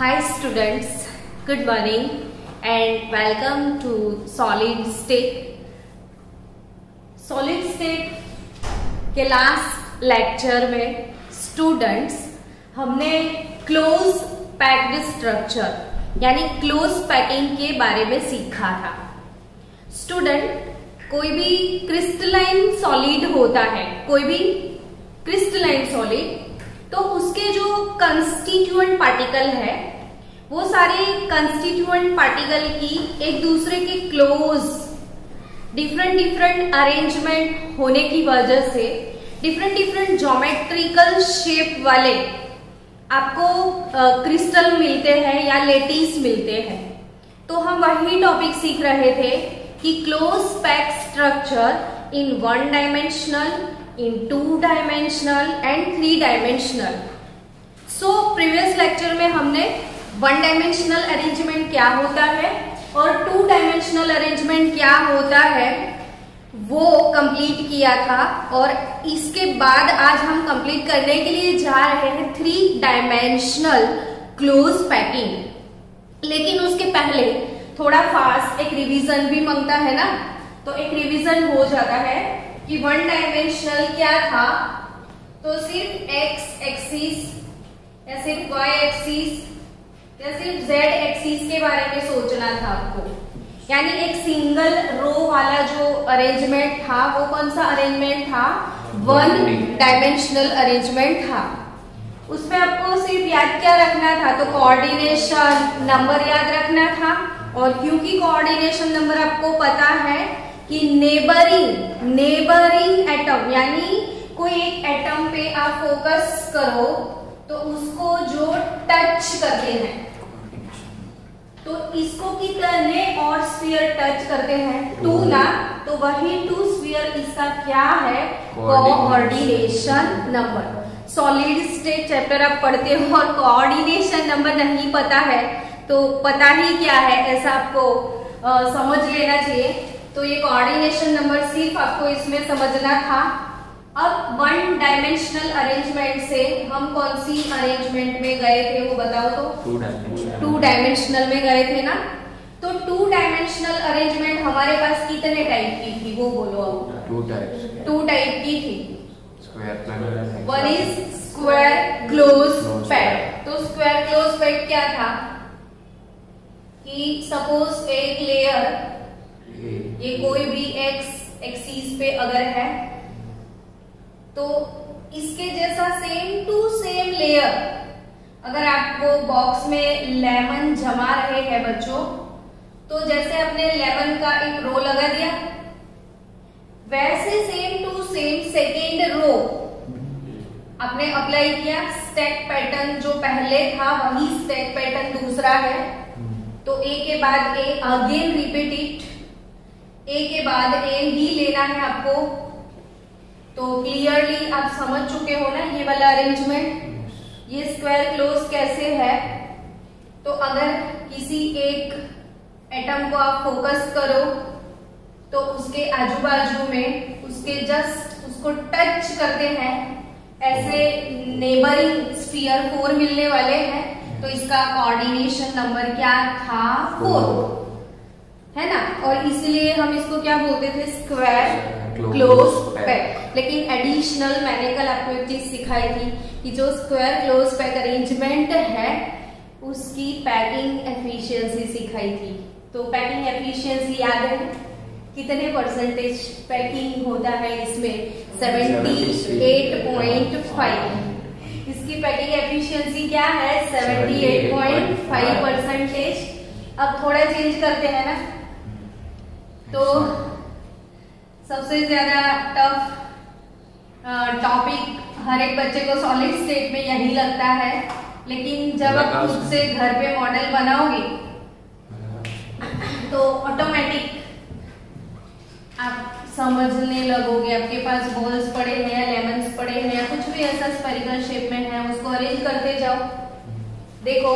Hi students, good morning and welcome to solid state. Solid state के last lecture में students हमने close packed structure यानी close packing के बारे में सीखा था। स्टूडेंट, कोई भी क्रिस्टलाइन सॉलिड होता है, कोई भी क्रिस्टलाइन सॉलिड, तो उसके जो कंस्टिट्यूएंट पार्टिकल है वो सारे कंस्टिट्यूएंट पार्टिकल की एक दूसरे के क्लोज डिफरेंट अरेंजमेंट होने की वजह से डिफरेंट ज्योमेट्रिकल शेप वाले आपको क्रिस्टल मिलते हैं या लेटिस मिलते हैं। तो हम वही टॉपिक सीख रहे थे कि close pack structure in 1 dimensional, in 2 dimensional and 3 dimensional. So previous lecture में हमने 1 डायमेंशनल अरेंजमेंट क्या होता है और 2 डायमेंशनल अरेंजमेंट क्या होता है वो कंप्लीट किया था, और इसके बाद आज हम कंप्लीट करने के लिए जा रहे हैं 3 डायमेंशनल क्लोज पैकिंग। लेकिन उसके पहले थोड़ा फास्ट एक रिवीजन भी मांगता है ना, तो एक रिवीजन हो जाता है कि 1 डायमेंशनल क्या था। तो सिर्फ x एक्सिस या सिर्फ y एक्सिस या सिर्फ z एक्सिस के बारे में सोचना था आपको, यानी एक सिंगल रो वाला जो अरेंजमेंट था वो कौन सा अरेंजमेंट था? 1 डायमेंशनल अरेंजमेंट था। उसमें आपको सिर्फ याद क्या रखना था? तो कोऑर्डिनेशन नंबर याद रखना था, और क्योंकि कोऑर्डिनेशन नंबर आपको पता है कि नेबरिंग एटम, यानी कोई एक एटम पे आप फोकस करो तो उसको जो टच करते हैं, तो इसको कितने और स्फीयर टच करते हैं? 2 ना, तो वही 2 स्फीयर इसका क्या है? Coordination number. Solid state chapter आप पढ़ते हो और कोऑर्डिनेशन नंबर नहीं पता है तो पता ही क्या है, ऐसा आपको समझ लेना चाहिए। तो ये कोऑर्डिनेशन नंबर सिर्फ आपको इसमें समझना था। अब 1 डायमेंशनल अरेंजमेंट से हम कौन सी अरेंजमेंट में गए थे वो बताओ तो? 2 डायमेंशनल में गए थे ना। तो 2 डायमेंशनल अरेंजमेंट हमारे पास कितने टाइप की थी वो बोलो अब? 2 टाइप की थी। One is square close pack. तो स्क्वायर क्लोज पैक क्या था कि सपोज एक लेयर, ये कोई भी x एक्सिस पे अगर है तो इसके जैसा सेम टू सेम लेयर, अगर आपको बॉक्स में लेमन जमा रहे हैं बच्चों, तो जैसे आपने लेमन का एक रो लगा दिया, वैसे same to same second row आपने अप्लाई किया। स्टैक पैटर्न जो पहले था वही स्टैक पैटर्न दूसरा है, तो ए के बाद ए अगेन रिपीट इट, ए के बाद ए ही लेना है आपको। तो क्लियरली आप समझ चुके हो ना ये वाला अरेंजमेंट। ये स्क्वायर क्लोज कैसे है? तो अगर किसी एक एटम को आप फोकस करो तो उसके आजू बाजू में उसके जस्ट उसको टच करते हैं, ऐसे नेबरिंग स्फीयर 4 मिलने वाले हैं, तो इसका कोऑर्डिनेशन नंबर क्या था? 4 है ना। और इसलिए हम इसको क्या बोलते थे? Square close pack. लेकिन एडिशनल मैंने कल आपको एक चीज सिखाई थी कि जो स्क्वायर क्लोज पैक अरेंजमेंट है उसकी पैकिंग एफिशिएंसी सिखाई थी। तो पैकिंग एफिशिएंसी याद है कितने परसेंटेज पैकिंग होता है इसमें? 78.5। इसकी पैकिंग एफिशिएंसी क्या है? 78.5%। अब थोड़ा चेंज करते हैं ना, तो सबसे ज्यादा टफ टॉपिक हर एक बच्चे को सॉलिड स्टेट में यही लगता है, लेकिन जब आप खुद से घर पे मॉडल बनाओगे तो ऑटोमेटिक आप समझने लगोगे। आपके पास बॉल्स पड़े हैं या लेमन्स पड़े हैं या कुछ भी ऐसा स्फेरिकल शेप में है, उसको अरेंज करते जाओ। देखो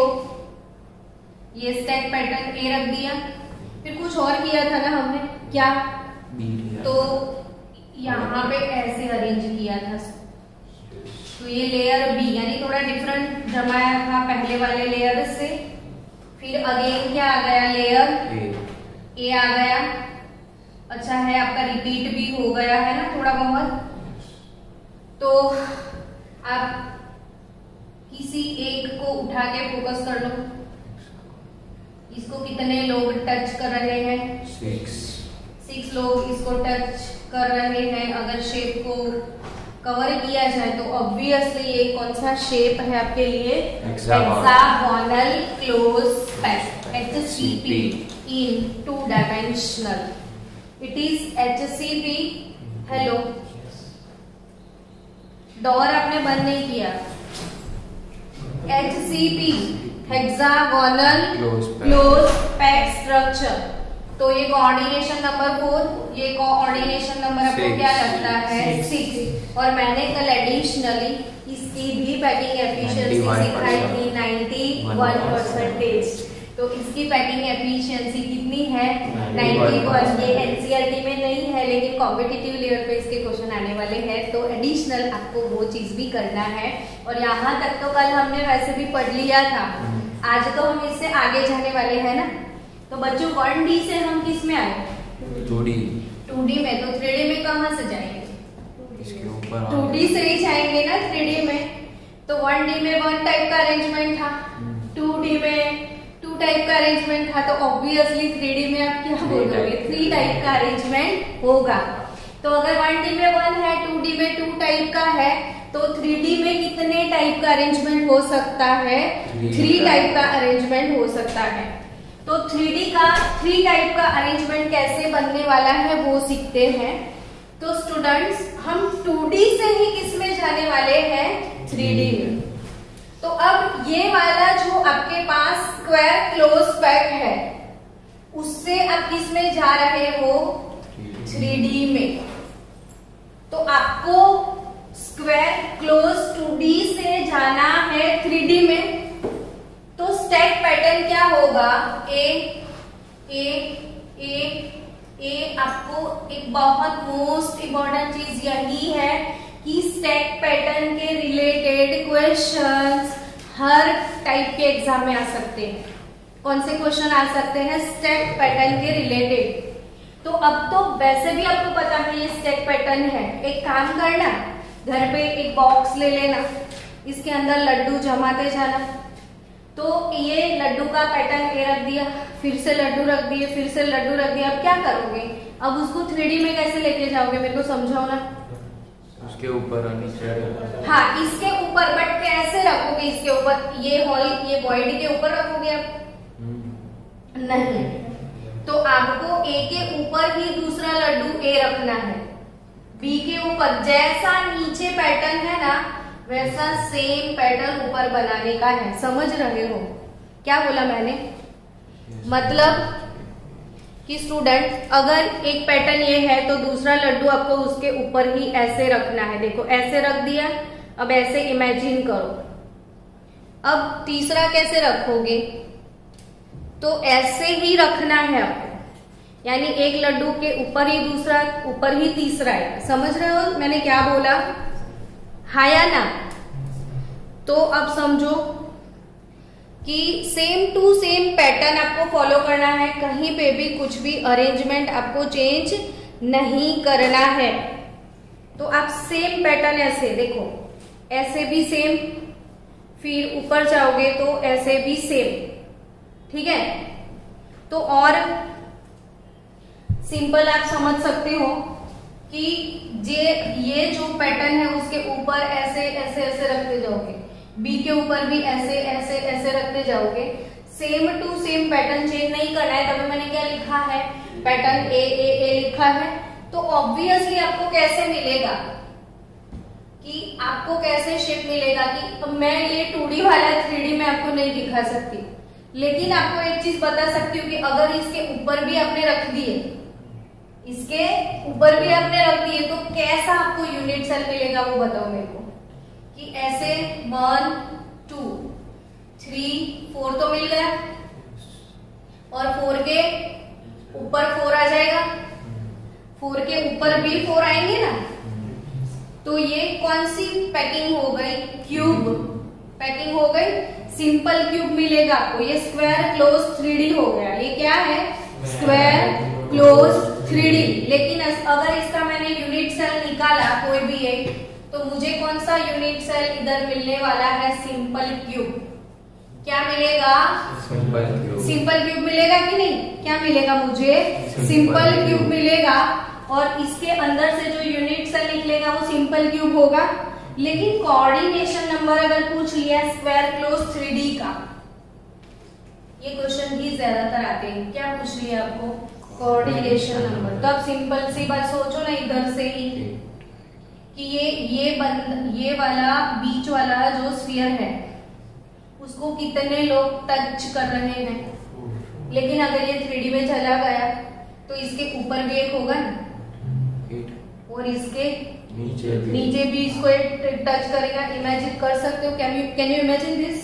ये स्टैक पैटर्न ए रख दिया, फिर कुछ और किया था ना हमने, क्या? तो यहाँ पे ऐसे अरेंज किया था, तो ये लेयर बी यानी थोड़ा डिफरेंट जमाया था पहले वाले लेयर से। फिर अगेन क्या आ गया, लेयर ए आ गया। अच्छा है, आपका रिपीट भी हो गया है ना थोड़ा बहुत। तो आप किसी एक को उठा के फोकस कर लो। इसको कितने लोग टच कर रहे हैं? 6 लोग इसको टच कर रहे हैं। अगर शेप को कवर किया जाए तो ऑब्वियसली ये कौन सा शेप है आपके लिए? Hexagonal close pack, HCP in 2 dimensional. It is HCP। Hello, door आपने बंद नहीं किया। HCP hexagonal close pack structure. तो ये कोऑर्डिनेशन नंबर 4, ये कोऑर्डिनेशन नंबर आपको क्या लगता है? 6। और मैंने कल एडिशनली इसकी भी पैकिंग एफिशिएंसी सिखाई थी 91%। तो इसकी पैकिंग एफिशिएंसी कितनी है? 91। ये एनसीईआरटी में नहीं है लेकिन कॉम्पिटिटिव लेवल पे इसके क्वेश्चन आने वाले हैं, तो एडिशनल आपको वो चीज भी करना है। और यहाँ तक तो कल हमने वैसे भी पढ़ लिया था, आज तो हम इससे आगे जाने वाले हैं ना। तो बच्चों 1D से हम किस में आए? 2D में। तो 3D में कहाँ से जाएंगे? इसके ऊपर 2D से ही जाएंगे ना 3D में। तो 1D में 1 टाइप का अरेंजमेंट था, 2D में 2 टाइप का अरेंजमेंट था। तो ऑब्वियसली 3D में आप क्या बोलोगे? 3 टाइप का अरेंजमेंट होगा। तो अगर 1D में 1 है, 2D में 2 टाइप का है, तो 3D में कितने टाइप का अरेंजमेंट हो सकता है? 3 टाइप का अरेंजमेंट हो सकता है। तो 3D का 3 टाइप का अरेंजमेंट कैसे बनने वाला है वो सीखते हैं। तो स्टूडेंट्स, हम 2D से ही किस में जाने वाले हैं? 3D में। तो अब ये वाला जो आपके पास स्क्वायर क्लोज पैक है, उससे आप किस में जा रहे हो? 3D में। तो आपको स्क्वायर क्लोज 2D से जाना है 3D में। तो स्टैक पैटर्न क्या होगा? ए ए ए ए। आपको एक बहुत मोस्ट इम्पोर्टेंट चीज यही है कि स्टैक पैटर्न के रिलेटेड क्वेश्चंस हर टाइप के एग्जाम में आ सकते हैं। कौन से क्वेश्चन आ सकते हैं? स्टैक पैटर्न के रिलेटेड। तो अब तो वैसे भी आपको पता है ये स्टैक पैटर्न है। एक काम करना, घर पे एक बॉक्स ले लेना, इसके अंदर लड्डू जमाते जाना। तो ये लड्डू का पैटर्न ये रख दिया, फिर से लड्डू रख दिए, फिर से लड्डू रख दिया। अब क्या करोगे? अब उसको 3D में कैसे लेके जाओगे? मेरे को समझाओ ना। उसके ऊपर और नीचे। हाँ, इसके ऊपर, बट कैसे रखोगे इसके ऊपर? ये हॉल, ये वॉइड के ऊपर रखोगे आप? नहीं। तो आपको ए के ऊपर ही दूसरा लड्डू ए रखना है, बी के ऊपर। जैसा नीचे पैटर्न है ना, वैसा सेम पैटर्न ऊपर बनाने का है। समझ रहे हो क्या बोला मैंने? मतलब कि स्टूडेंट, अगर एक पैटर्न ये है तो दूसरा लड्डू आपको उसके ऊपर ही ऐसे रखना है। देखो ऐसे रख दिया। अब ऐसे इमेजिन करो। अब तीसरा कैसे रखोगे? तो ऐसे ही रखना है आपको, यानी एक लड्डू के ऊपर ही दूसरा, ऊपर ही तीसरा है। समझ रहे हो मैंने क्या बोला? हाँ या ना? तो अब समझो कि सेम टू सेम पैटर्न आपको फॉलो करना है। कहीं पे भी कुछ भी अरेंजमेंट आपको चेंज नहीं करना है। तो आप सेम पैटर्न ऐसे देखो, ऐसे भी सेम, फिर ऊपर जाओगे तो ऐसे भी सेम। ठीक है? तो और सिंपल आप समझ सकते हो कि ये जो पैटर्न है उसके ऊपर ऐसे ऐसे ऐसे रखते जाओगे, बी के ऊपर भी ऐसे ऐसे ऐसे रखते जाओगे। Same to same pattern change नहीं करना है। तभी मैंने क्या लिखा है? पैटर्न ए ए ए लिखा है। तो ऑब्वियसली आपको कैसे मिलेगा कि आपको कैसे शेप मिलेगा कि मैं ये 2D वाला 3D में आपको नहीं दिखा सकती, लेकिन आपको एक चीज बता सकती हूँ कि अगर इसके ऊपर भी आपने रख दिए, इसके ऊपर भी आपने रख दिए, तो कैसा आपको यूनिट सेल मिलेगा वो बताओ मेरे को। कि ऐसे 1 2 3 4 तो मिल गया, और 4 के ऊपर 4 आ जाएगा, 4 के ऊपर भी 4 आएंगे ना। तो ये कौन सी पैकिंग हो गई? क्यूब पैकिंग हो गई। सिंपल क्यूब मिलेगा आपको। ये स्क्वायर क्लोज 3D हो गया। ये क्या है? Square close 3D। लेकिन अगर इसका मैंने यूनिट सेल निकाला कोई भी एक, तो मुझे कौन सा यूनिट सेल इधर मिलने वाला है? Simple cube. क्या मिलेगा? सिंपल क्यूब मिलेगा कि नहीं? क्या मिलेगा मुझे? सिंपल क्यूब मिलेगा। और इसके अंदर से जो यूनिट सेल निकलेगा वो सिंपल क्यूब होगा। लेकिन कोऑर्डिनेशन नंबर अगर पूछ लिया स्क्वायर क्लोज 3D का, ये क्वेश्चन भी ज्यादातर आते हैं। क्या पूछ लिया आपको? Coordination number. तो अब सिंपल सी बात सोचो ना इधर से ही कि ये वाला बीच वाला जो स्फीयर है उसको कितने लोग टच कर रहे हैं। लेकिन अगर ये 3D में चला गया तो इसके ऊपर भी एक होगा ना, और इसके नीचे भी इसको टच करेगा। इमेजिन कर सकते हो? कैन यू इमेजिन दिस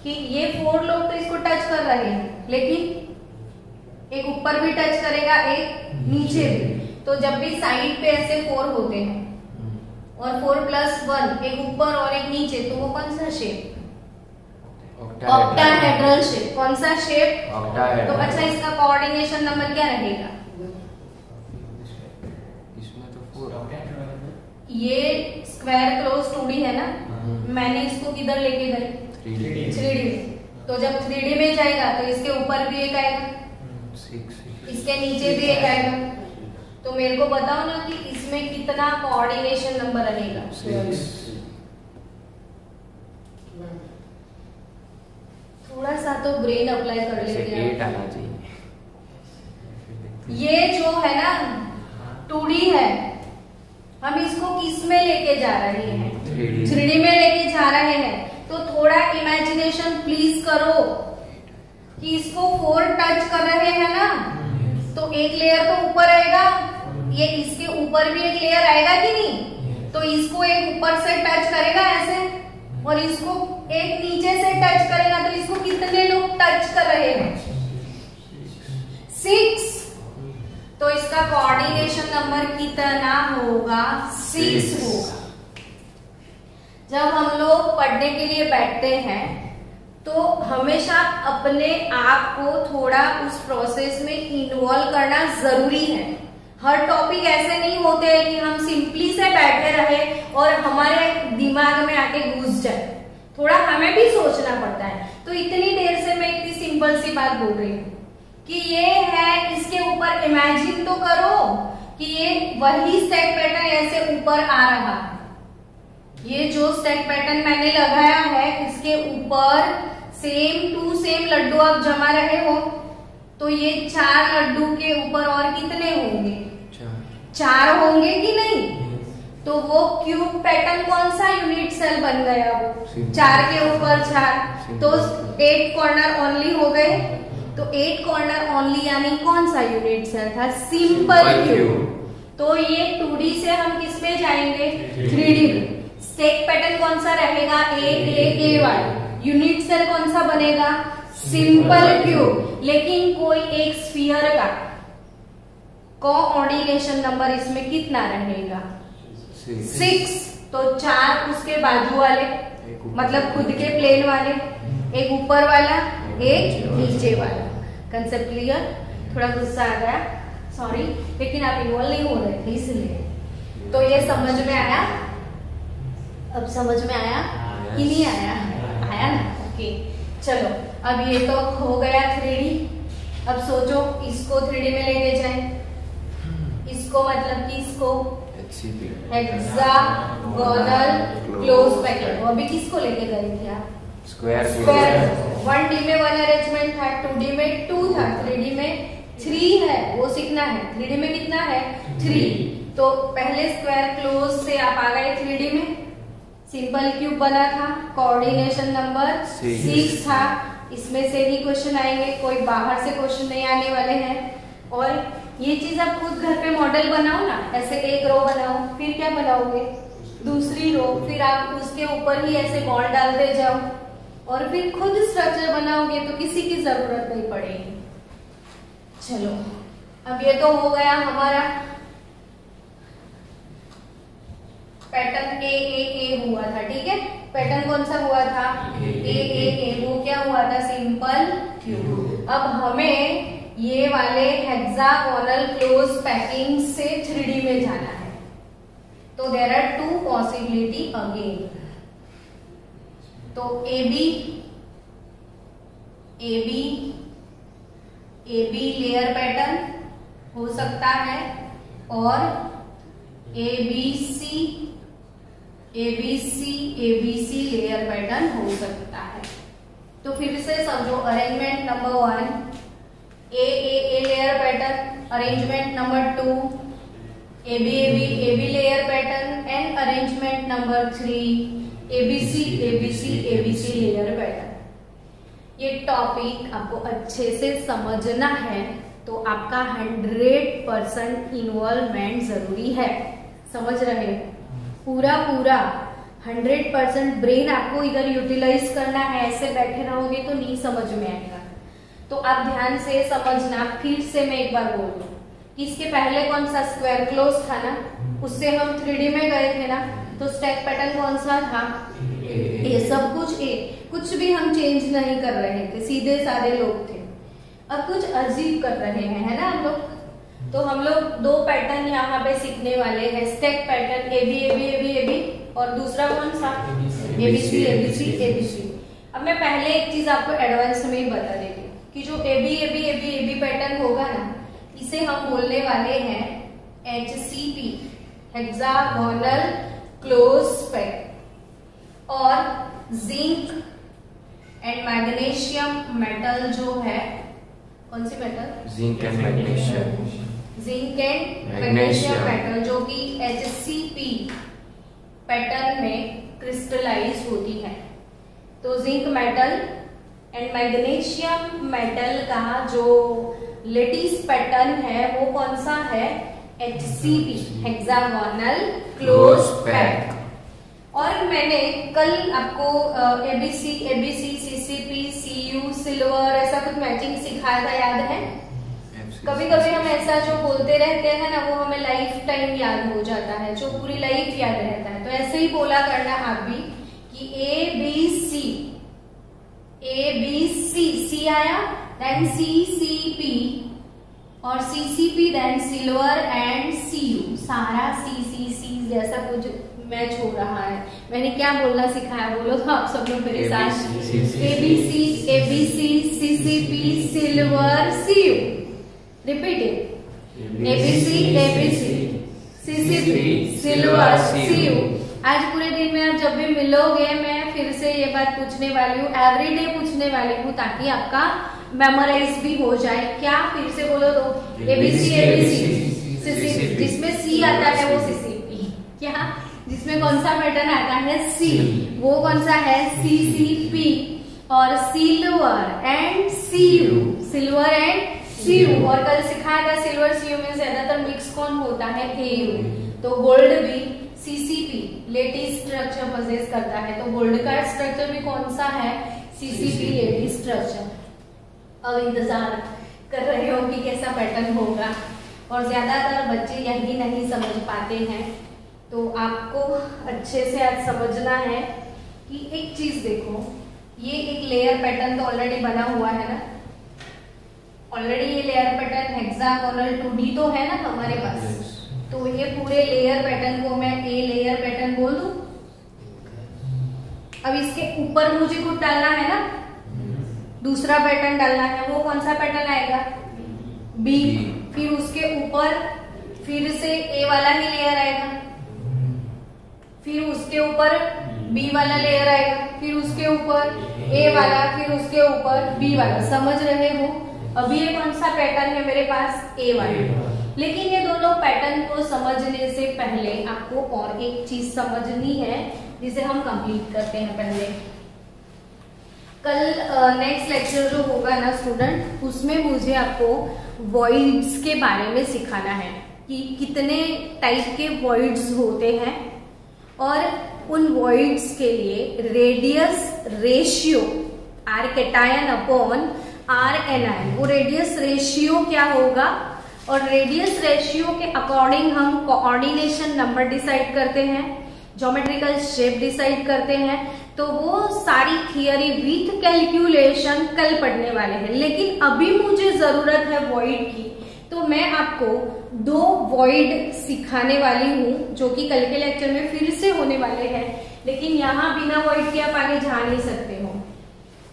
कि ये 4 लोग तो इसको टच कर रहे हैं, लेकिन एक ऊपर भी टच करेगा, एक नीचे भी। तो जब भी साइड पे ऐसे 4 होते हैं और 4+1 एक ऊपर और एक नीचे, तो वो कौन सा शेप? Octahedral shape. कौन सा शेप? तो अच्छा, इसका कोऑर्डिनेशन नंबर क्या रहेगा? ये स्क्वायर क्लोज 2D है ना, मैंने इसको किधर लेके गई? 3D में। तो जब 3D में जाएगा तो इसके ऊपर भी एक आएगा, इसके नीचे भी एक आएगा। तो मेरे को बताओ ना कि इसमें कितना कोऑर्डिनेशन नंबर रहेगा? थोड़ा सा तो ब्रेन अप्लाई कर लेते हैं। 8 आना चाहिए। ये जो है ना 2D है, हम इसको किस में लेके जा रहे हैं? 3D में लेके जा रहे हैं। तो थोड़ा इमेजिनेशन प्लीज करो कि इसको 4 टच कर रहे हैं ना, तो एक लेयर तो ऊपर आएगा, ये इसके ऊपर भी एक लेयर आएगा कि नहीं? तो इसको एक ऊपर से टच करेगा ऐसे, और इसको एक नीचे से टच करेगा। तो इसको कितने लोग टच कर रहे हैं? 6। तो इसका कोऑर्डिनेशन नंबर कितना होगा? 6 होगा। जब हम लोग पढ़ने के लिए बैठते हैं तो हमेशा अपने आप को थोड़ा उस प्रोसेस में इन्वॉल्व करना जरूरी है। हर टॉपिक ऐसे नहीं होते हैं कि हम सिंपली से बैठे रहे और हमारे दिमाग में आके घुस जाए। थोड़ा हमें भी सोचना पड़ता है। तो इतनी देर से मैं इतनी सिंपल सी बात बोल रही हूँ कि ये है, इसके ऊपर इमेजिन तो करो कि ये वही स्टैक पैटर्न ऐसे ऊपर आ रहा है। ये जो स्टैक पैटर्न मैंने लगाया है इसके ऊपर सेम टू सेम लड्डू आप जमा रहे हो, तो ये 4 लड्डू के ऊपर और कितने होंगे? 4 होंगे कि नहीं? तो वो क्यूब पैटर्न कौन सा यूनिट सेल बन गया? वो 4 के ऊपर 4, तो 8 कॉर्नर ओनली हो गए। तो 8 कॉर्नर ओनली यानी कौन सा यूनिट सेल था? Simple cube. तो ये 2D से हम किस में जाएंगे? 3D में। स्टैक पैटर्न कौन सा रहेगा? AAAY। यूनिट सेल कौन सा बनेगा? Simple cube. लेकिन कोई एक स्फीयर का कोऑर्डिनेशन नंबर इसमें कितना रहेगा? 6। तो 4 उसके बाजू वाले, मतलब खुद के प्लेन वाले, एक ऊपर वाला, एक नीचे वाला। Concept clear? थोड़ा गुस्सा आ गया, सॉरी, लेकिन आप इन्वॉल्व नहीं हो रहे थे इसलिए। तो ये समझ में आया? अब समझ में आया कि नहीं आया? आया ना? ओके, चलो अब ये तो हो गया 3D। अब सोचो इसको 3D में लेके जाए, इसको मतलब कि इसको हेक्सागोनल क्लोज पैटर्न। वो अभी किसको लेके गए थे आप? स्क्वायर। 1D में 1 अरेंजमेंट था, 2D में 2 था, 3D में 3 है, वो सीखना है। 3D में कितना है? 3। तो पहले स्क्वायर क्लोज से आप आ गए 3D में, सिंपल क्यूब बना था, कोऑर्डिनेशन नंबर 6 था। इसमें से ही क्वेश्चन आएंगे, कोई बाहर से क्वेश्चन नहीं आने वाले हैं। और ये चीज आप खुद घर पे मॉडल बनाओ ना, ऐसे एक रो बनाओ, फिर क्या बनाओगे? दूसरी रो, फिर आप उसके ऊपर ही ऐसे बॉल डालते जाओ और फिर खुद स्ट्रक्चर बनाओगे तो किसी की जरूरत नहीं पड़ेगी। चलो अब ये तो हो गया हमारा पैटर्न ए हुआ था, ठीक है। पैटर्न कौन सा हुआ था? ए। वो क्या हुआ था? Simple tube. अब हमें ये वाले हेक्सागोनल क्लोज पैकिंग से 3D में जाना है, तो देयर आर 2 पॉसिबिलिटी अगेन। तो AB लेयर पैटर्न हो सकता है और ABC लेयर पैटर्न हो सकता है। तो फिर से समझो, arrangement number 1 a layer pattern, arrangement number 2 AB layer pattern, and arrangement number 3 ABC layer pattern. ये टॉपिक आपको अच्छे से समझना है तो आपका 100% इन्वॉल्वमेंट जरूरी है। समझ रहे हो? पूरा 100% ब्रेन आपको इधर यूटिलाइज करना है। ऐसे बैठे रहोगे तो नहीं समझ में आएगा। तो आप ध्यान से समझना। फिर से मैं एक बार बोल दूं कि इसके पहले कौन सा स्क्वायर क्लोज था ना, उससे हम 3D में गए थे ना, तो स्टैक पैटर्न कौन सा था? ये सब कुछ कुछ भी हम चेंज नहीं कर रहे थे, सीधे साधे लोग थे। अब कुछ अजीब कर रहे हैं, है ना हम लोग। तो हम लोग 2 पैटर्न यहाँ पे सीखने वाले हैं, स्टैक पैटर्न AB और दूसरा कौन सा? ABC। अब मैं पहले एक चीज आपको एडवांस में ही बता देती हूँ कि जो AB पैटर्न होगा ना, इसे हम बोलने वाले हैं HCP, हेक्सागोनल क्लोज पैक। और जिंक एंड मैग्नीशियम मेटल जो है, कौन सी metal? Zinc and magnesium metal जो कि HCP पैटर्न में क्रिस्टलाइज होती है। तो zinc metal and magnesium metal का जो लेटिस पैटर्न है वो कौन सा है? HCP, hexagonal close pack. और मैंने कल आपको ABC, CCP, CU, सिल्वर ऐसा कुछ मैचिंग सिखाया था, याद है? कभी कभी हम ऐसा जो बोलते रहते हैं ना, वो हमें लाइफ टाइम याद हो जाता है, जो पूरी लाइफ याद रहता है। तो ऐसे ही बोला करना आप भी कि ABC, C आया, देन CCP और CCP, then silver and CU। सारा CCC जैसा कुछ मैच हो रहा है। मैंने क्या बोलना सिखाया बोलो तो आप सब लोग मेरे साथ। ABC, CCP, silver, CU। Repeat, ABC, CCP, silver, CU। आज पूरे दिन में जब भी मिलोगे मैं फिर से ये बात पूछने वाली हूँ, एवरीडे पूछने वाली हूँ, ताकि आपका मेमोराइज भी हो जाए। क्या? फिर से बोलो तो, ABC, CCP, जिसमें C आता है वो CCP, क्या? जिसमें कौन सा पैटर्न आता है? C, वो कौन सा है? CCP। और सिल्वर एंड CU, और कल सिखाया था सिल्वर CU में ज्यादातर मिक्स कौन होता है? AU। तो गोल्ड भी CCP लेटिस स्ट्रक्चर पोजेस करता है, तो गोल्ड का स्ट्रक्चर भी कौन सा है? CCP lattice structure. अब इंतजार कर रहे हो कि कैसा पैटर्न होगा, और ज्यादातर बच्चे यही नहीं समझ पाते हैं। तो आपको अच्छे से आज समझना है कि एक चीज देखो, ये एक लेयर पैटर्न तो ऑलरेडी बना हुआ है ना, ऑलरेडी ये लेयर पैटर्न हेक्सागोनल 2D तो है ना हमारे पास। तो ये पूरे लेयर पैटर्न को मैं A लेयर पैटर्न बोल दूं। अब इसके ऊपर मुझे कुछ डालना है ना, दूसरा पैटर्न डालना है, वो कौन सा पैटर्न आएगा? B। फिर उसके ऊपर फिर से A वाला ही लेयर आएगा, फिर उसके ऊपर B वाला लेयर आएगा, फिर उसके ऊपर A वाला, फिर उसके ऊपर B वाला। समझ रहे हो? अभी ये कौन सा पैटर्न है मेरे पास? A वाला। लेकिन ये दोनों पैटर्न को समझने से पहले आपको और एक चीज समझनी है, जिसे हम कंप्लीट करते हैं पहले। कल नेक्स्ट लेक्चर जो होगा ना स्टूडेंट, उसमें मुझे आपको वॉइड्स के बारे में सिखाना है कि कितने टाइप के वॉइड्स होते हैं, और उन वॉइड्स के लिए radius ratio r cation upon r anion, वो रेडियस रेशियो क्या होगा, और रेडियस रेशियो के अकॉर्डिंग हम कोऑर्डिनेशन नंबर डिसाइड करते हैं। ज्योमेट्रिकल शेप डिसाइड करते हैं, तो वो सारी थियरी विथ कैलकुलेशन कल पढ़ने वाले हैं। लेकिन अभी मुझे जरूरत है वॉइड की, तो मैं आपको 2 वॉइड सिखाने वाली हूँ जो कि कल के लेक्चर में फिर से होने वाले हैं। लेकिन यहाँ बिना वॉइड के आप आगे जा नहीं सकते हो।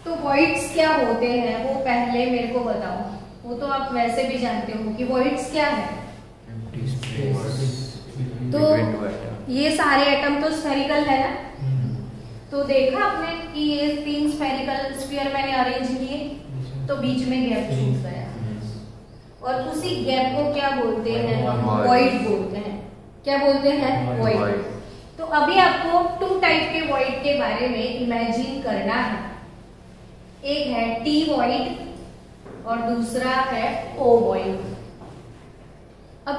तो वॉइड्स क्या होते हैं वो पहले मेरे को बताओ। वो तो आप वैसे भी जानते हो कि वॉइड्स क्या है। तो ये सारे एटम तो स्फेरिकल है ना, तो देखा आपने कि ये 3 स्फेरिकल स्फीयर मैंने अरेंज किए, तो बीच में गैप छूट गया और उसी गैप को क्या बोलते हैं, वॉइड बोलते हैं। क्या बोलते हैं, वॉइड। तो अभी आपको 2 टाइप के वॉइड के बारे में इमेजिन करना है। एक है टी वॉइड और दूसरा है ओ वॉइड। अब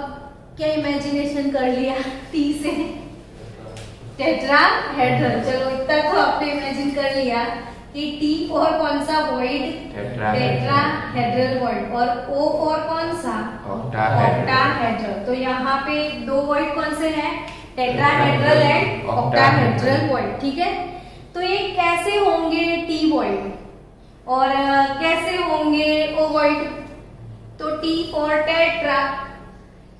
क्या इमेजिनेशन कर लिया टी से, टेट्राहेड्रल। चलो इतना तो आपने इमेजिन कर लिया कि टी और कौन सा वॉइड, टेट्राहेड्रल वॉइड, और ओ और कौन सा, ऑक्टाहेड्रल। तो यहाँ पे 2 वॉइड कौन से हैं, टेट्राहेड्रल एंड ऑक्टाहेड्रल वॉइड। ठीक है, तो ये कैसे होंगे टी वॉइड और कैसे होंगे ओवॉइड। तो T for tetra,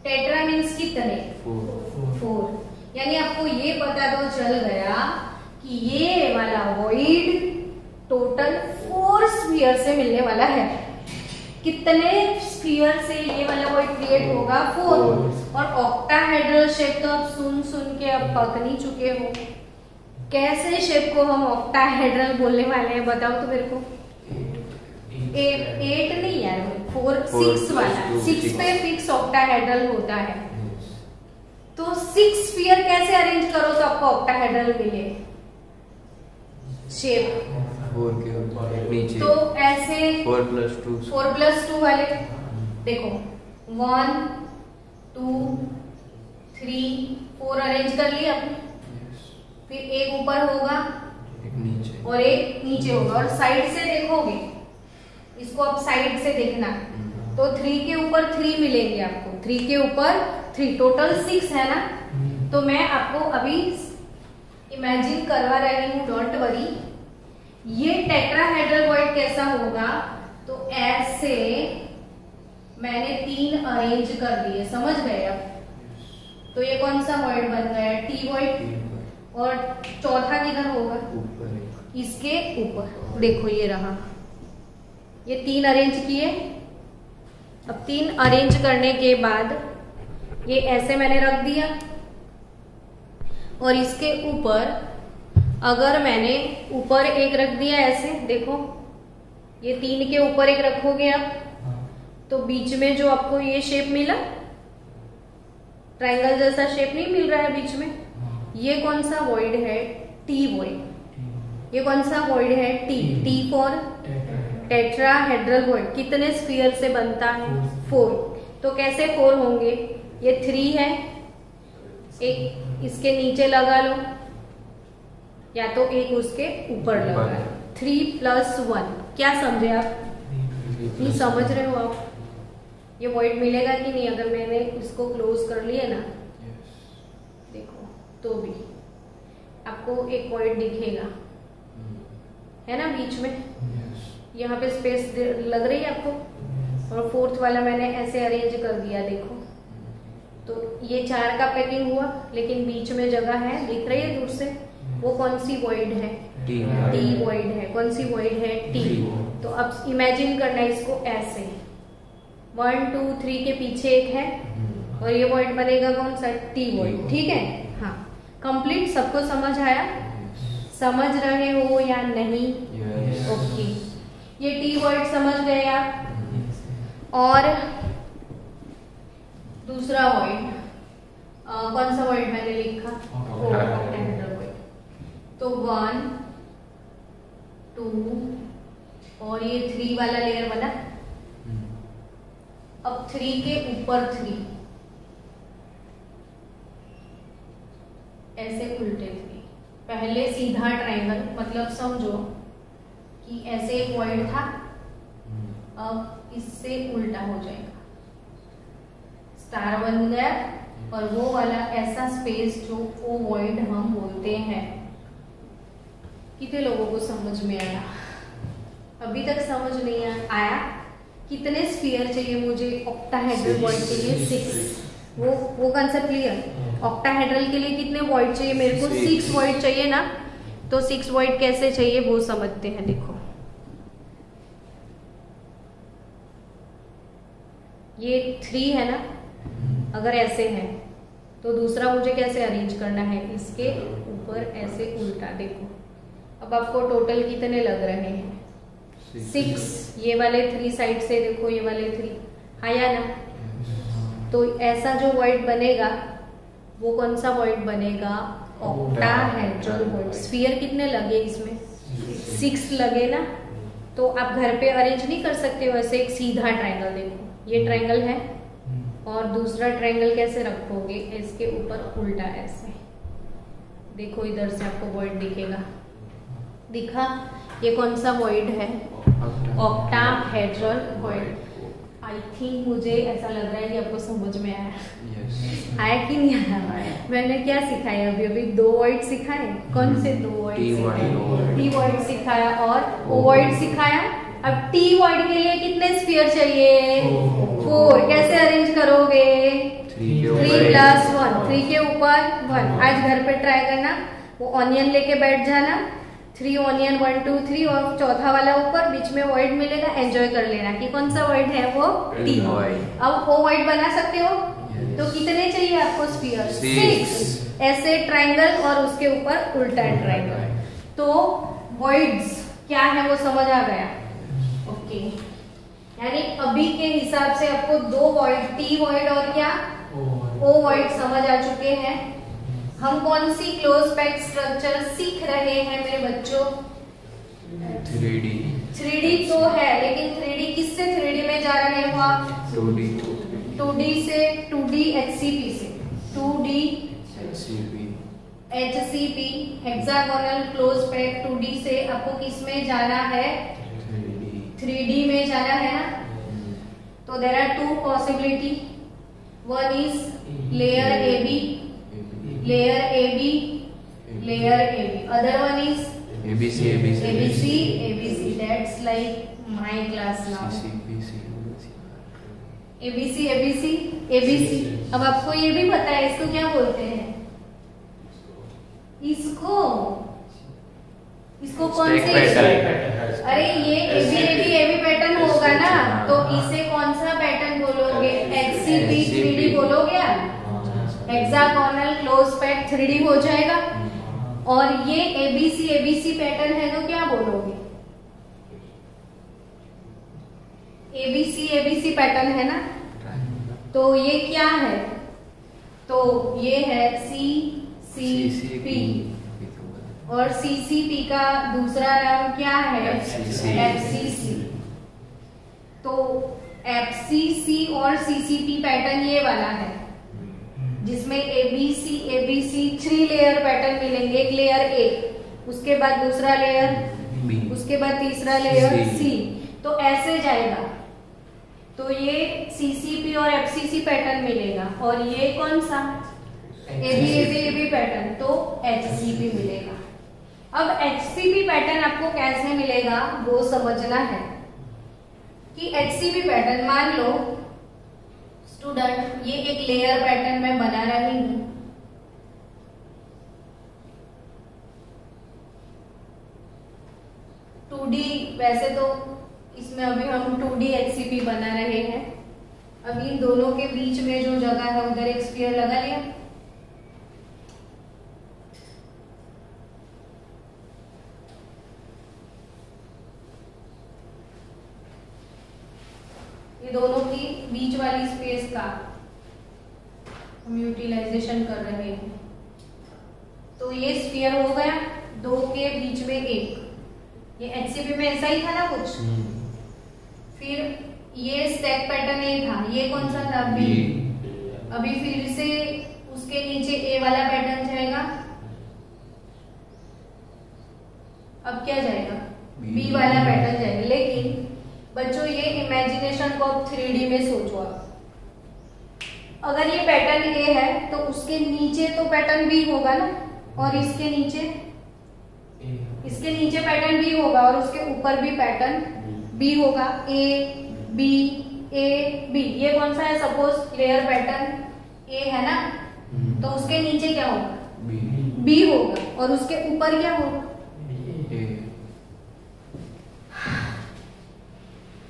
tetra means कितने, 4। यानी आपको ये पता तो चल गया कि ये वाला वॉइड टोटल 4 स्फीयर से मिलने वाला है। कितने स्फीयर से ये वाला वॉइड क्रिएट होगा, 4। और ऑक्टाहेड्रल शेप तो आप सुन सुन के अब पक नहीं चुके हो। कैसे शेप को हम ऑक्टाहेड्रल बोलने वाले हैं बताओ तो मेरे को। 8 नहीं यार, 4 6 वाला, 6 पे फिक्स ऑक्टाहेड्रल होता है। तो 6 स्फीयर कैसे अरेंज करो तो आपको ऑक्टाहेड्रल मिले शेप, 4 के ऊपर नीचे। तो ऐसे 4+2 वाले देखो 1 2 3 4 अरेंज कर लिया आपने। फिर एक ऊपर होगा, एक नीचे और एक नीचे होगा। और साइड से देखोगे, इसको आप साइड से देखना, तो 3 के ऊपर 3 मिलेंगे आपको, 3 के ऊपर 3, टोटल 6 है ना। तो मैं आपको अभी इमेजिन करवा रही हूँ, डोंट वरी। ये टेट्राहेड्रल वॉइड कैसा होगा, तो ऐसे मैंने 3 अरेंज कर दिए, समझ गए अब। तो ये कौन सा वॉइड बन गया, टी वॉइड। और चौथा किधर होगा, इसके ऊपर। देखो ये रहा, ये 3 अरेंज किए। अब 3 अरेंज करने के बाद ये ऐसे मैंने रख दिया, और इसके ऊपर अगर मैंने ऊपर एक रख दिया ऐसे, देखो ये 3 के ऊपर एक रखोगे आप, तो बीच में जो आपको ये शेप मिला, ट्रायंगल जैसा शेप नहीं मिल रहा है बीच में, ये कौन सा वॉइड है, टी वॉइड। ये कौन सा वॉइड है, T. T for tetrahedral void. कितने स्फीयर से बनता है, 4। तो कैसे 4 होंगे, ये 3 है, एक इसके नीचे लगा लो, या तो एक उसके ऊपर लगा लो। 3+1, क्या समझे आप, नहीं समझ रहे हो आप। ये वॉइड मिलेगा कि नहीं अगर मैंने इसको क्लोज कर लिया ना, देखो तो भी आपको एक वॉइड दिखेगा, है ना बीच में। यहाँ पे स्पेस लग रही है आपको, और 4th वाला मैंने ऐसे अरेंज कर दिया, देखो। तो ये 4 का पैकिंग हुआ, लेकिन बीच में जगह है, दिख रही है दूर से, वो कौन सी वॉइड है, टी वॉइड है। कौन सी वॉइड है, टी। तो अब इमेजिन करना इसको ऐसे, 1 2 3 के पीछे एक है, और ये वॉइड बनेगा कौन सा, टी वॉइड। ठीक है, हाँ कंप्लीट, सबको समझ आया, समझ रहे हो या नहीं, ओके। ये टी वॉइड समझ गए आप। और दूसरा वॉइड, कौन सा वॉइड मैंने लिखा, ऑक्टाहेड्रल वॉइड। तो 1 2 और ये 3 वाला लेयर बना। अब 3 के ऊपर 3, ऐसे उल्टे 3। पहले सीधा ट्रायंगल, मतलब समझो कि ऐसे एक वॉइड था, अब इससे उल्टा हो जाएगा, स्टार बन गया, और वो वाला ऐसा स्पेस जो ओवॉइड हम बोलते हैं। कितने लोगों को समझ में आया? अभी तक समझ नहीं आया? कितने स्फीयर चाहिए मुझे ऑक्टाहेड्रल वॉइड के लिए? 6। वो कंसेप्ट क्लियर? ऑक्टाहेड्रल के लिए कितने वॉइड चाहिए मेरे को? 6 वॉइड चाहिए ना। तो 6 वॉइड कैसे चाहिए वो समझते हैं। देखो ये 3 है ना, अगर ऐसे है तो दूसरा मुझे कैसे अरेंज करना है? इसके ऊपर ऐसे उल्टा। देखो अब आपको टोटल कितने लग रहे हैं? 6। ये वाले 3 साइड से देखो, ये वाले 3 आया ना। तो ऐसा जो वॉइड बनेगा वो कौन सा वॉइड बनेगा? Octahedral void. स्फीयर कितने लगे इसमें? 6 लगे ना। तो आप घर पे अरेंज नहीं कर सकते वैसे एक सीधा ट्रायंगल। देखो ये ट्रायंगल है और दूसरा ट्रायंगल कैसे रखोगे? इसके ऊपर उल्टा ऐसे। देखो इधर से आपको वॉइड दिखेगा, दिखा? ये कौन सा वॉइड है? Octahedral void. आई थिंक मुझे ऐसा लग रहा है कि आपको समझ में आया। आया कि नहीं आया? मैंने क्या सिखाया अभी? 2 वॉइड सिखाए। कौन से 2 वॉइड? टी वॉइड सिखाया और ओ वॉइड सिखाया। अब टी वॉइड के लिए कितने स्फीयर चाहिए? 4। कैसे अरेंज करोगे? 3 + 1। 3 के ऊपर 1। आज घर पे ट्राई करना, वो ऑनियन लेके बैठ जाना। 3 ऑनियन 1 2 3 और चौथा वाला ऊपर, बीच में वॉइड मिलेगा। एंजॉय कर लेना कि कौन सा वॉइड है वो? टी। अब वो वॉइड बना सकते हो। तो कितने चाहिए आपको स्फीयर? 6। ऐसे ट्रायंगल और उसके ऊपर उल्टा ट्रायंगल। तो वॉइड्स क्या है वो समझ आ गया? ओके। यानी अभी के हिसाब से आपको 2 वॉइड, टी वॉइड और क्या ओ वॉइड समझ आ चुके हैं। हम कौन सी क्लोज पैक्ड स्ट्रक्चर सीख रहे हैं मेरे बच्चों? 3D। 3D तो है, लेकिन 3D किससे 3D में जा रहे हो आप? 2D से 2D HCP से 2D HCP hexagonal close packed 2D से आपको किस में जाना है? 3D में जाना है ना। तो there are 2 possibility. One is layer AB, layer AB, layer AB. Other one is ABC. That's like my class now. ABC. अब आपको ये भी पता है इसको क्या बोलते हैं? इसको कौन से? अरे ये AB पैटर्न होगा ना, तो इसे कौन सा पैटर्न बोलोगे? HCP 3D बोलोगे आप। हेक्सागोनल क्लोज पैक्ड 3D हो जाएगा। और ये ABC पैटर्न है तो क्या बोलोगे? ABC पैटर्न है ना। तो ये क्या है? तो ये है CCP और CCP का दूसरा नाम क्या है? FCC। तो FCC और CCP पैटर्न ये वाला है जिसमें ABC 3 लेयर पैटर्न मिलेंगे। एक लेयर A, उसके बाद दूसरा लेयर B, उसके बाद तीसरा लेयर C। तो ऐसे जाएगा। तो ये CCP और FCC पैटर्न मिलेगा। और ये कौन सा? AB पैटर्न, तो HCP मिलेगा। अब HCP पैटर्न आपको कैसे मिलेगा वो समझना है कि HCP पैटर्न, मान लो स्टूडेंट ये एक लेयर पैटर्न मैं बना रही हूं। वैसे तो इसमें अभी हम 2D HCP बना रहे हैं। अभी इन दोनों के बीच में जो जगह है उधर एक स्फीयर लगा लिया। ये दोनों की बीच वाली स्पेस का हम यूटिलाइजेशन कर रहे हैं। तो ये स्फीयर हो गया, 2 के बीच में 1। ये HCP में ऐसा ही था ना कुछ। फिर ये स्टैक पैटर्न A था, ये कौन सा था? B। अभी फिर से उसके नीचे A वाला पैटर्न जाएगा। अब क्या जाएगा? B वाला पैटर्न जाएगा। लेकिन बच्चों ये इमेजिनेशन को अब 3D में सोचो आप। अगर ये पैटर्न ए है तो उसके नीचे तो पैटर्न बी होगा ना, और इसके नीचे पैटर्न बी होगा, और उसके ऊपर भी पैटर्न बी होगा। ए बी ए बी, ये कौन सा है? सपोज लेयर पैटर्न ए है ना, तो उसके नीचे क्या होगा? बी होगा, और उसके ऊपर क्या होगा?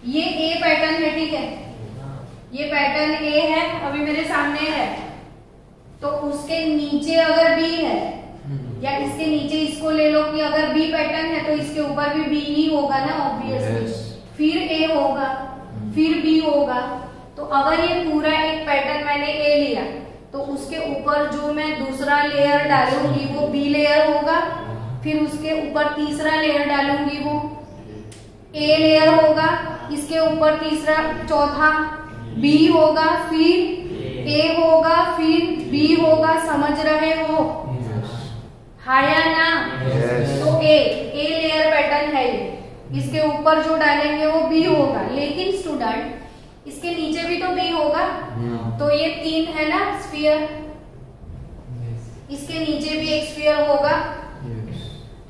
ये ए पैटर्न है, ठीक है, ये पैटर्न ए है, अभी मेरे सामने है, तो उसके नीचे अगर बी है, या इसके नीचे इसको ले लो कि अगर बी पैटर्न है तो इसके ऊपर भी बी ही होगा ना, ऑब्वियसली। फिर ए होगा, फिर बी होगा। तो अगर ये पूरा एक पैटर्न मैंने ए लिया, तो उसके ऊपर जो मैं दूसरा लेयर डालूंगी वो बी लेयर होगा, फिर उसके ऊपर तीसरा लेयर डालूंगी वो ए लेयर होगा, इसके ऊपर तीसरा चौथा बी होगा, फिर ए होगा, फिर बी होगा। समझ रहे हो? हाँ या ना? तो ए लेयर पैटर्न है ये, इसके ऊपर जो डालेंगे वो बी होगा, लेकिन स्टूडेंट इसके नीचे भी तो बी होगा, तो ये 3 है ना स्फीयर, इसके नीचे भी एक स्फीयर होगा।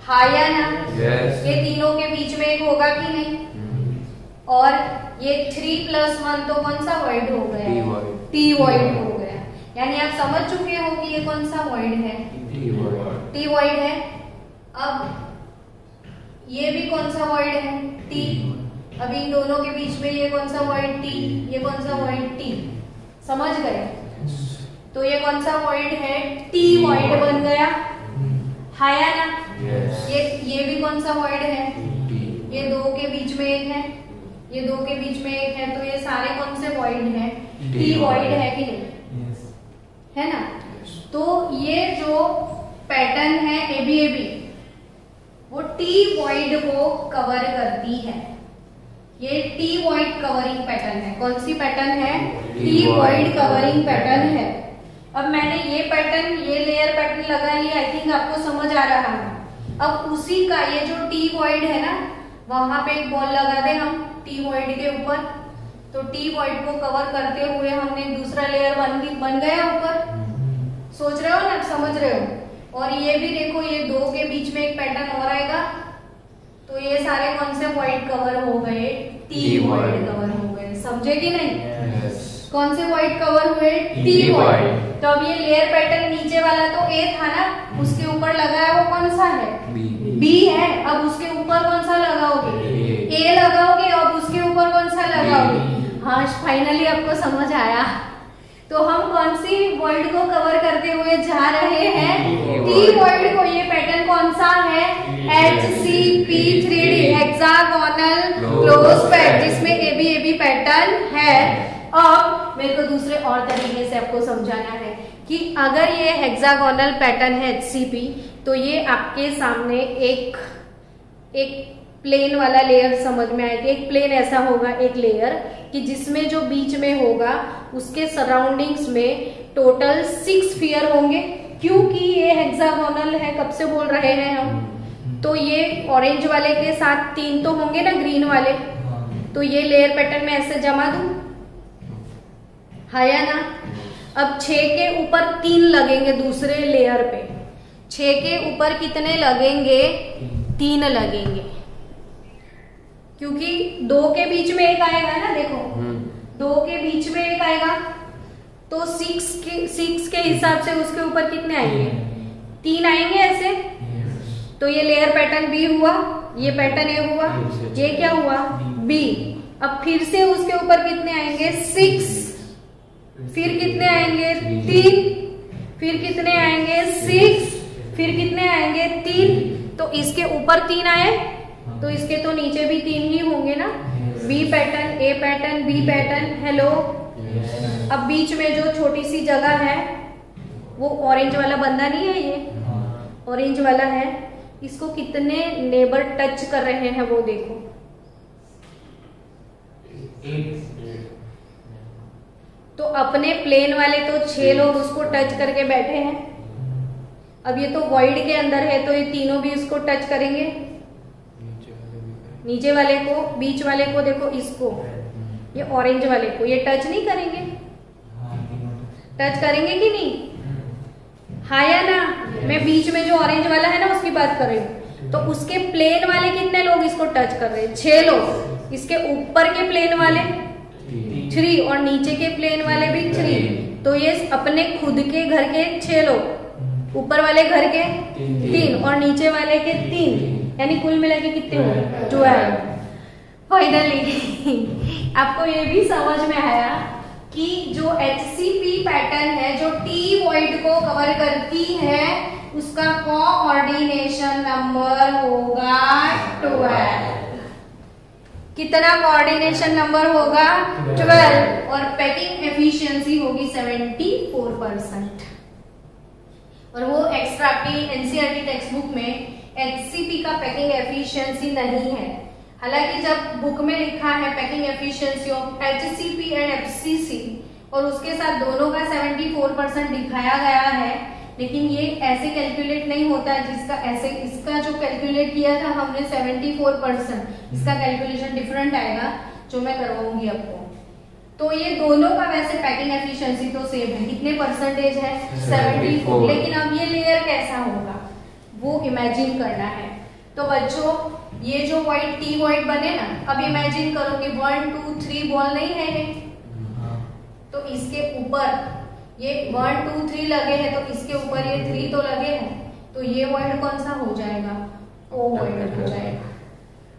हाँ या ना? ये तीनों के बीच में एक होगा कि नहीं? और ये 3+1 तो कौन सा वॉइड हो गया? टी वॉइड हो गया। यानी आप समझ चुके हो कि ये कौन सा वॉइड है? टी वॉइड है। अब ये भी कौन सा वॉइड है? टी। अब इन दोनों के बीच में ये कौन सा वॉइड? टी। ये कौन सा वॉइड? टी। समझ गए? तो ये कौन सा वॉइड है? टी वॉइड बन गया। हाँ या ना? ये भी कौन सा वॉइड है? ये 2 के बीच में एक है, ये 2 के बीच में एक है, तो ये सारे कौन से वॉइड है? टी वॉइड है कि नहीं? है ना? तो ये जो पैटर्न है एबी वो टी वॉइड को कवर करती है। ये टी वॉइड कवरिंग पैटर्न है। कौन सी पैटर्न है? टी वॉइड कवरिंग पैटर्न है। अब मैंने ये पैटर्न, ये लेयर पैटर्न लगा लिया, आई थिंक आपको समझ आ रहा है। अब उसी का ये जो टी वॉइड है ना, वहां पे एक बॉल लगा दे हम टी वॉइड के ऊपर, तो टी वॉइड को कवर करते हुए हमने दूसरा लेयर बन गया ऊपर। सोच रहे हो ना? समझ रहे हो? और ये भी देखो, ये 2 के बीच में एक पैटर्न और आएगा, तो ये सारे कौन से वॉइड कवर हो गए? टी वॉइड कवर हो गए। समझे कि नहीं? कौन से वॉइड कवर हुए? T void. तो अब ये लेयर पैटर्न नीचे वाला तो ए था ना, उसके ऊपर लगा है वो कौन सा है? बी है। अब उसके ऊपर कौन सा लगाओगे? ए लगाओगे। अब उसके ऊपर कौन सा लगाओगे? हाँ, फाइनली आपको समझ आया। तो हम कौन सी वॉइड को कवर करते हुए जा रहे हैं? टी वॉइड को। ये पैटर्न कौन सा है? HCP3D, हेक्सागोनल क्लोज पैक, जिसमें एबी पैटर्न है। अब मेरे को दूसरे और तरीके से आपको समझाना है कि अगर ये हेक्सागोनल पैटर्न है HCP, तो ये आपके सामने एक प्लेन वाला लेयर समझ में आएगा। एक प्लेन ऐसा होगा, एक लेयर कि जिसमें जो बीच में होगा उसके सराउंडिंग्स में टोटल 6 स्फीयर होंगे। क्योंकि ये हेक्सागोनल है, कब से बोल रहे हैं हम? तो ये ऑरेंज वाले के साथ 3 तो होंगे ना, ग्रीन वाले। तो ये लेयर पैटर्न में ऐसे जमा दूं, है या ना? अब 6 के ऊपर 3 लगेंगे दूसरे लेयर पे। 6 के ऊपर कितने लगेंगे? 3 लगेंगे, क्योंकि 2 के बीच में एक आएगा ना, देखो 2 के बीच में एक आएगा, तो 6 के हिसाब से उसके ऊपर कितने आएंगे? 3 आएंगे ऐसे। तो ये लेयर पैटर्न बी हुआ, ये पैटर्न ए हुआ, ये क्या हुआ? बी। अब फिर से उसके ऊपर कितने आएंगे? 6। फिर कितने आएंगे? 3। फिर कितने आएंगे? 6। फिर कितने आएंगे? 3। तो इसके ऊपर 3 आए, तो इसके तो नीचे भी 3 ही होंगे ना। बी पैटर्न, ए पैटर्न, बी पैटर्न। हेलो। अब बीच में जो छोटी सी जगह है वो ऑरेंज वाला बंदा नहीं है, ये ऑरेंज वाला है। इसको कितने नेबर टच कर रहे हैं वो देखो। तो अपने प्लेन वाले तो 6 लोग उसको टच करके बैठे हैं। अब ये तो वॉइड के अंदर है, तो ये तीनों भी इसको टच करेंगे। नीचे वाले को, बीच वाले को, देखो इसको, ये ऑरेंज वाले को ये टच नहीं करेंगे। टच करेंगे कि नहीं? हाँ या ना? मैं बीच में जो ऑरेंज वाला है ना उसकी बात कर रही हूँ। तो उसके प्लेन वाले कितने लोग इसको टच कर रहे हैं? 6 लोग। इसके ऊपर के प्लेन वाले 3 और नीचे के प्लेन वाले भी 3। तो ये अपने खुद के घर के 6 लोग, ऊपर वाले घर के 3 और नीचे वाले के 3, यानी कुल मिला के कितने हुए? 12। फाइनली आपको ये भी समझ में आया कि जो HCP पैटर्न है जो T-वॉइड को कवर करती है उसका कोऑर्डिनेशन नंबर होगा 12। कितना कोऑर्डिनेशन नंबर होगा? 12। और पैकिंग एफिशिएंसी होगी 74%। और वो एक्स्ट्रा आपकी NCERT टेक्स्ट बुक में HCP का पैकिंग एफिशिएंसी नहीं है। हालांकि जब बुक में लिखा है packing efficiency of HCP and FCC और उसके साथ दोनों का 74% दिखाया गया है, लेकिन ये ऐसे कैलकुलेट नहीं होता है जिसका ऐसे इसका जो कैलकुलेट किया था हमने 74%, इसका कैलकुलेशन डिफरेंट आएगा जो मैं करवाऊंगी आपको। तो ये दोनों का वैसे पैकिंग एफिशिएंसी तो सेम है। कितने परसेंटेज है? 74। लेकिन अब ये लेयर कैसा होगा वो इमेजिन करना है। तो बच्चों ये जो व्हाइट T-वॉइड बने ना, अब इमेजिन करो कि 1 2 3 बॉल नहीं है ये, तो इसके ऊपर ये 1 2 3 लगे हैं तो इसके ऊपर ये 3 तो लगे हैं, तो ये वॉइड कौन सा हो जाएगा? O-वॉइड हो जाएगा।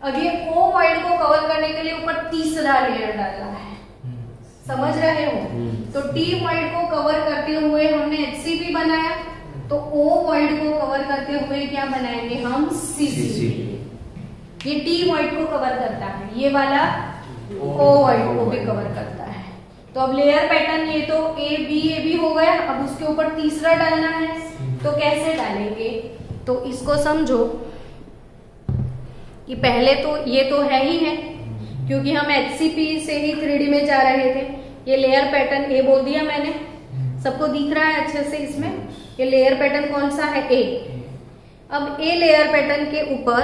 अब ये O-वॉइड को कवर करने के लिए ऊपर तीसरा लेयर डाला है, समझ रहे हो? तो T-वॉइड को कवर करते हुए हमने HCP बनाया, तो O-वॉइड को कवर करते हुए क्या बनाएंगे हम? CC। ये T-वॉइड को कवर करता है, ये वाला O-वॉइड को भी कवर करता है। तो अब लेयर पैटर्न ये तो AB हो गया। अब उसके ऊपर तीसरा डालना है, तो कैसे डालेंगे? तो इसको समझो कि पहले तो ये तो है ही है क्योंकि हम HCP से ही 3D में जा रहे थे। ये लेयर पैटर्न A बोल दिया मैंने, सबको दिख रहा है अच्छे से इसमें? ये लेयर पैटर्न कौन सा है? A। अब A लेयर पैटर्न के ऊपर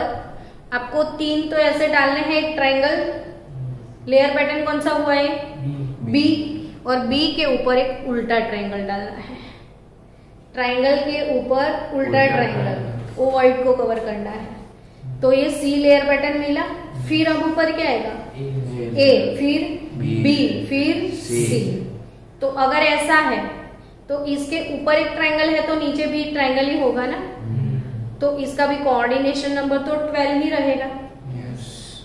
आपको 3 तो ऐसे डालने हैं, एक ट्रायंगल। लेयर पैटर्न कौन सा हुआ है? B। और B के ऊपर एक उल्टा ट्रायंगल डालना है। ट्रायंगल के ऊपर उल्टा ट्रायंगल, O-वॉइड को कवर करना है। तो ये C लेयर पैटर्न मिला। फिर अब ऊपर क्या आएगा? A, फिर B, फिर C। तो अगर ऐसा है तो इसके ऊपर एक ट्रायंगल है तो नीचे भी एक ट्रायंगल ही होगा ना, तो इसका भी कोऑर्डिनेशन नंबर तो 12 ही रहेगा।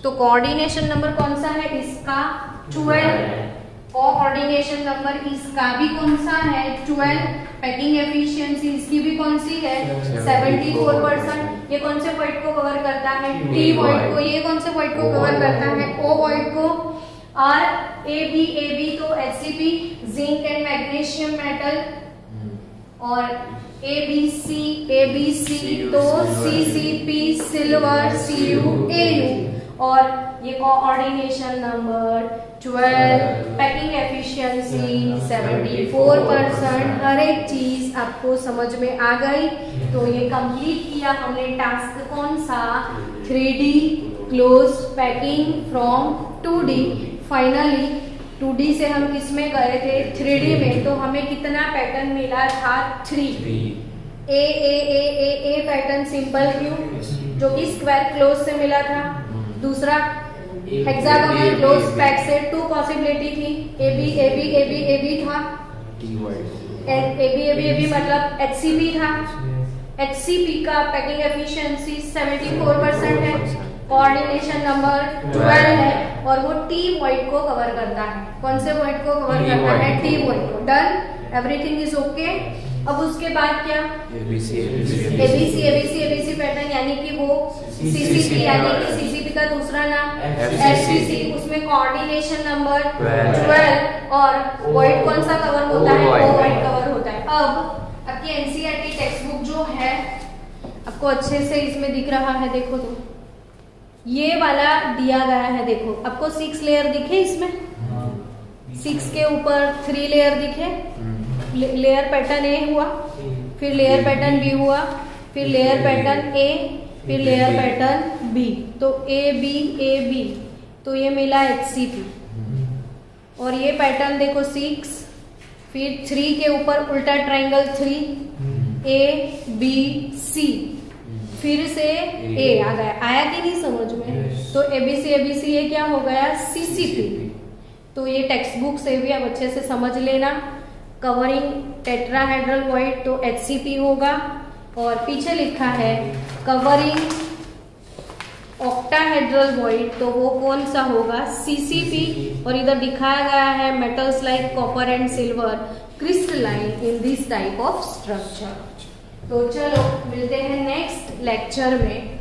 तो कोऑर्डिनेशन नंबर कौन सा है? इसका 12। कोऑर्डिनेशन नंबर इसका भी कौन सा है? 12। पैकिंग एफिशिएंसी इसकी भी कौन सी है? 74%। ये कौन से वॉइड को कवर करता है? T-वॉइड को। ये कौन से वॉइड को कवर करता है? O-वॉइड को। और AB तो HCP zinc and magnesium metal, और ABC तो CCP सिल्वर Cu Au। और ये कोऑर्डिनेशन नंबर 12, पैकिंग एफिशिएंसी 74%। हर एक चीज आपको समझ में आ गई। तो ये कंप्लीट किया हमने टास्क कौन सा? 3D close packing from 2D। Finally 2D से हम किस में गए थे? 3D में। तो हमें कितना पैटर्न मिला था? 3। A पैटर्न सिंपल क्यूब जो कि स्क्वायर क्लोज से मिला था। दूसरा हेक्सागोनल क्लोज पैक से 2 पॉसिबिलिटी थी। AB था, AB मतलब HCP था। HCP का पैकिंग एफिशिएंसी 74% है, कोऑर्डिनेशन नंबर 12 है, और वो T-वॉइड को कवर करता है। कौन से वॉइड को कवर करता है? T-वॉइड को। Done, everything is okay. अब उसके बाद क्या? ABC पैटर्न यानी कि वो CCP यानी कि CCP का दूसरा नाम FCC। उसमें कोऑर्डिनेशन नंबर 12 और वॉइड कौन सा कवर होता है? O-वॉइड कवर होता है। अब आपकी NCERT टेक्स्ट बुक जो है आपको अच्छे से इसमें दिख रहा है, देखो तो ये वाला दिया गया है। देखो आपको 6 लेयर दिखे इसमें? 6 के ऊपर 3 लेयर दिखे। लेयर पैटर्न A हुआ, फिर लेयर पैटर्न B हुआ, फिर लेयर पैटर्न A, फिर लेयर पैटर्न B। तो AB तो ये मिला HCP। और ये पैटर्न देखो 6, फिर 3 के ऊपर उल्टा ट्राइंगल 3, ABC, फिर से ए आ गया, आया कि नहीं समझ में? तो ABC ये क्या हो गया? CCP। तो ये टेक्स्ट बुक से भी आप अच्छे से समझ लेना। कवरिंग टेट्राहेड्रल वॉइड तो HCP होगा, और पीछे लिखा है कवरिंग ऑक्टाहेड्रल वॉइड तो वो कौन सा होगा? CCP। और इधर दिखाया गया है metals like copper and silver crystalline in this type of structure. तो चलो मिलते हैं नेक्स्ट लेक्चर में।